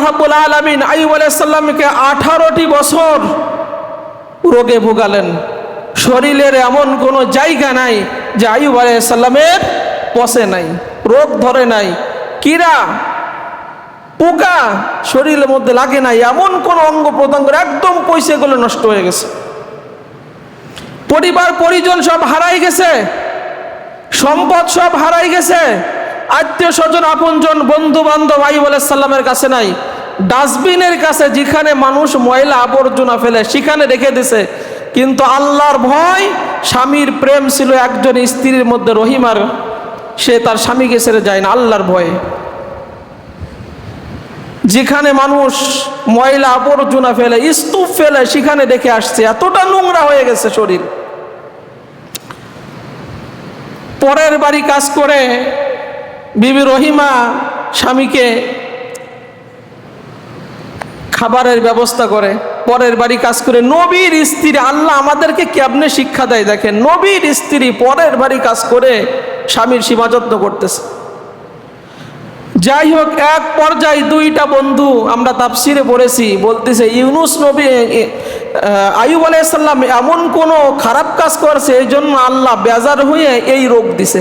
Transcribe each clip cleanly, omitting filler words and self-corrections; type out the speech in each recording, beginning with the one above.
রাব্বুল আলামিন আইয়ুব আলাইহিস সালামকে 18টি বছর রোগে ভোগালেন। শরীরের এমন কোনো জায়গা নাই যে আইয়ুব আলাইহিস সালামের পচে নাই, রোগ ধরে নাই, কীড়া পোকা শরীরের মধ্যে লাগে নাই, এমন কোন অঙ্গ প্রত্যঙ্গ একদম পয়সা গুলো নষ্ট হয়ে গেছে। পরিবার পরিজন সব হারাই গেছে, সম্পদ সব হারাই গেছে, আত্মীয় স্বজন আপনজন বন্ধু বান্ধব আইয়ুব আলাইহিস সালামের কাছে নাই। ডাস্টবিনের কাছে যেখানে মানুষ ময়লা আবর্জনা ফেলে সেখানে রেখে দিছে। কিন্তু আল্লাহর ভয়, স্বামীর প্রেম ছিল একজন স্ত্রীর মধ্যে রহিমার, সে তার স্বামীকে ছেড়ে যায় না আল্লাহর ভয়ে। যেখানে মানুষ ময়লা আবর্জনা ফেলে, স্তূপ ফেলে, সেখানে দেখে আসছে এতটা নোংরা হয়ে গেছে শরীর। পরের বাড়ি কাজ করে বিবি রহিমা স্বামীকে খাবারের ব্যবস্থা করে, পরের বাড়ি কাজ করে। নবীর স্ত্রী, আল্লাহ আমাদেরকে কেমনে শিক্ষা দেয় দেখেন, নবীর স্ত্রী পরের বাড়ি কাজ করে স্বামীর সেবা যত্ন করতেছে। যাই হোক, এক পর্যায়ে দুইটা বন্ধু, আমরা তাফসিরে পড়েছি, বলতেছে ইউনুস নবী আইয়ুব আলাইহিস সালাম এমন কোনো খারাপ কাজ করছে এই জন্য আল্লাহ বেজার হয়ে এই রোগ দিছে,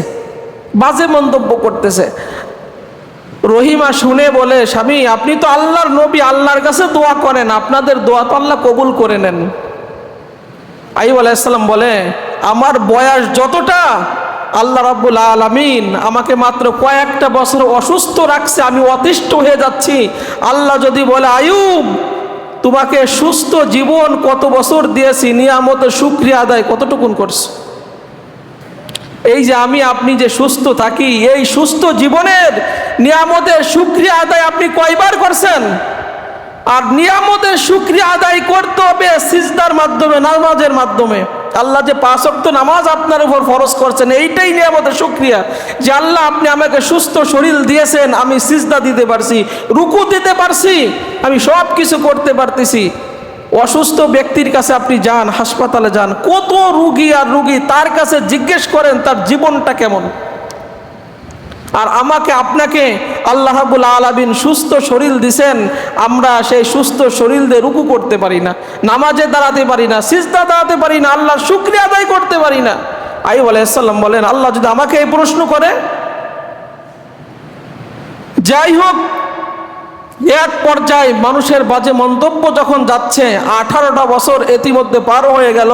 বাজে মন্তব্য করতেছে। রহিমা শুনে বলে, স্বামী আপনি তো আল্লাহর নবী, আল্লাহর কাছে দোয়া করেন, আপনাদের দোয়া তো আল্লাহ কবুল করে নেন। আইয়ুব আলাইহিস সালাম বলে, আমার বয়স যতটা, আল্লাহ রাব্বুল আলামিন আমাকে মাত্র কয়েকটা বছর অসুস্থ রাখছে, আমি অতিষ্ঠ হয়ে যাচ্ছি। আল্লাহ যদি বলে আইয়ুব তোমাকে সুস্থ জীবন কত বছর দিয়েছি, নিয়ামতের শুকরিয়া আদায় কতটুকুন করছো? এই যে আমি আপনি যে সুস্থ থাকি, এই সুস্থ জীবনের নিয়ামতের শুকরিয়া আদায় আপনি কয়বার করছেন? আর নিয়ামতের শুকরিয়া আদায় করতে হবে সিজদার মাধ্যমে, নামাজের মাধ্যমে। আল্লাহ যে 5 ওয়াক্ত নামাজ আপনার উপর ফরজ করছেন, এইটাই নিয়ামতের শুকরিয়া, যে আল্লাহ আপনি আমাকে সুস্থ শরীর দিয়েছেন, আমি সিজদা দিতে পারছি, রুকু দিতে পারছি, আমি সব কিছু করতে পারতেছি। অসুস্থ ব্যক্তির কাছে আপনি যান, হাসপাতালে যান, কত রুগী আর রুগী, তার কাছে জিজ্ঞেস করেন তার জীবনটা কেমন। আর আমাকে আপনাকে আল্লাহ রাব্বুল আলামিন সুস্থ শরীর দিছেন, আমরা সেই সুস্থ শরীর দিয়ে রুকু করতে পারি না, নামাজে দাঁড়াতে পারি না, সিজদা দাঁড়াতে পারি না, আল্লাহর শুকরিয়া আদায় করতে পারি না। আইয়ুব আলাইহিস সালাম বলেন, আল্লাহ যদি আমাকে এই প্রশ্ন করে। যাই হোক, এক পর্যায়ে মানুষের বাজে মন্তব্য যখন যাচ্ছে, 18টা বছর ইতিমধ্যে পার হয়ে গেল।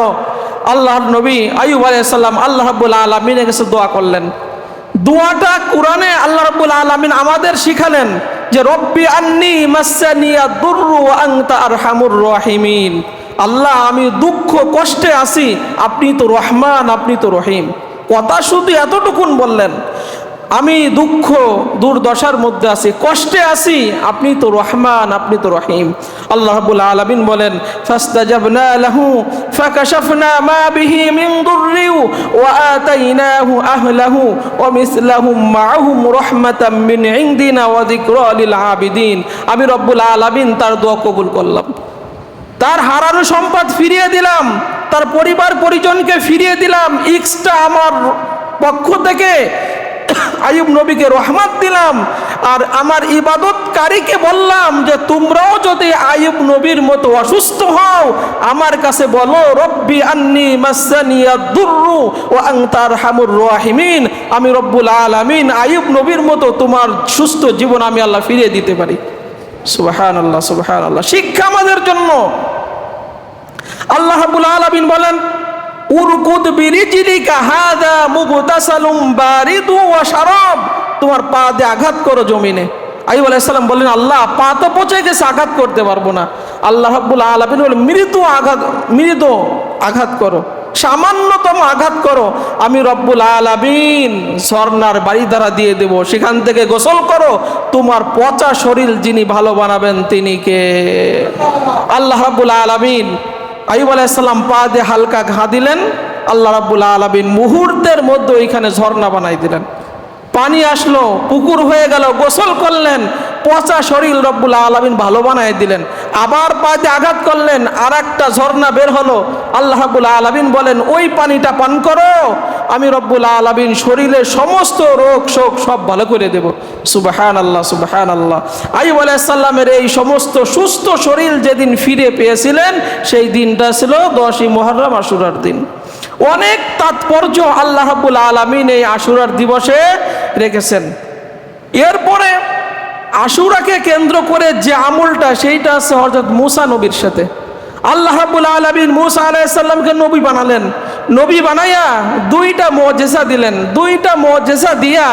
আল্লাহর নবী আইয়ুব আলাইহিস সালাম আল্লাহ রাব্বুল আলামিনের কাছে দোয়া করলেন। দোয়াটা কোরআনে আল্লাহ রাব্বুল আলামিন আমাদের শিখালেন যে রব্বি আন্নি মাসসানিয়া দুররু ওয়া আনতা আরহামুর রাহিমিন। আল্লাহ আমি দুঃখ কষ্টে আছি, আপনি তো রহমান, আপনি তো রহিম। কথা শুধু এতটুকুন বললেন, আমি দুঃখ দুর্দশার মধ্যে আছি, কষ্টে আছি, আপনি তো রহমান, আপনি তো রহিম। আল্লাহ রাব্বুল আলামিন বলেন, ফাস্তাজাবনা লাহু ফাকাশাফনা মা বিহি মিন দুররি ওয়া আতাইনাহু আহলাহু ওয়া মিসলাহুম মাআহুম রাহমাতাম মিন ইনদিনা ওয়া যিকরা লিল আবিদিন। আমি রব্বুল আলামিন তার দোয়া কবুল করলাম, তার হারানো সম্পদ ফিরিয়ে দিলাম, তার পরিবার পরিজনকে ফিরিয়ে দিলাম, এক্সট্রা আমার পক্ষ থেকে আইয়ুব নবীকে রহমত দিলাম। আর আমার ইবাদতকারীকে বললাম যে তোমরাও যদি আইয়ুব নবীর মতো অসুস্থ হও, আমার কাছে বলো রব্বি আন্নি মাসসানিয়া দুররু ওয়া আনতা আরহামুর রাহিমিন। আমি রব্বুল আলামিন আইয়ুব নবীর মতো তোমার সুস্থ জীবন আমি আল্লাহ ফিরিয়ে দিতে পারি। সুবহানাল্লাহ, সুবহানাল্লাহ। শিক্ষা আমাদের জন্য। আল্লাহ রাব্বুল আলামিন বলেন, উরকুদ বিরিজলিকা হাযা মুগতাসালুম বারিদু ওয়া শারাব। তোমার পা দিয়ে আঘাত করো জমিনে। আইয়ুব আলাইহিস সালাম বললেন, আল্লাহ পা তো পচে গেছে, আঘাত করতে পারবো না। আল্লাহ রাব্বুল আলামিন বলেন, মৃদু আঘাত করো, সামান্যতম আঘাত করো, আমি রব্বুল আলামিন ঝর্ণার বাড়ি দ্বারা দিয়ে দেব, সেখান থেকে গোসল করো, তোমার পচা শরীর যিনি ভালো বানাবেন তিনি কে? আল্লাহ রাব্বুল আলামিন আইয়ুব আলাইহিস সালাম পা দিয়ে হালকা ঘা দিলেন, আল্লাহ রাব্বুল আলামিন মুহূর্তের মধ্যে ওইখানে ঝর্ণা বানাই দিলেন। পানি আসলো, পুকুর হয়ে গেল, গোসল করলেন, পচা শরীর রব্বুল আলামিন ভালো বানায় দিলেন। আবার পায়ে আঘাত করলেন, আর একটা ঝর্ণা বের হলো। আল্লাহ রাব্বুল আলামিন বলেন ওই পানিটা পান করো, আমি রব্বুল আলামিন শরীরের সমস্ত রোগ শোক সব ভালো করে দেব। সুবহানাল্লাহ, সুবহানাল্লাহ। আইয়ুব আলাইহিস সালামের এই সমস্ত সুস্থ শরীর যেদিন ফিরে পেয়েছিলেন, সেই দিনটা ছিল 10ই মুহররম, আশুরার দিন। অনেক তাৎপর্য আল্লাহ রাব্বুল আলামিন এই আশুরার দিবসে রেখেছেন। এরপরে আশুরাকে কেন্দ্র করে যে আমলটা, সেইটা আছে হযরত মুসা নবীর সাথে। আল্লাহ রাব্বুল আলামিন মুসা আলাইহিস সালামকে নবী বানালেন। নবী বানাইয়া দুইটা মুজিজা দিলেন। দুইটা মুজিজা দিয়া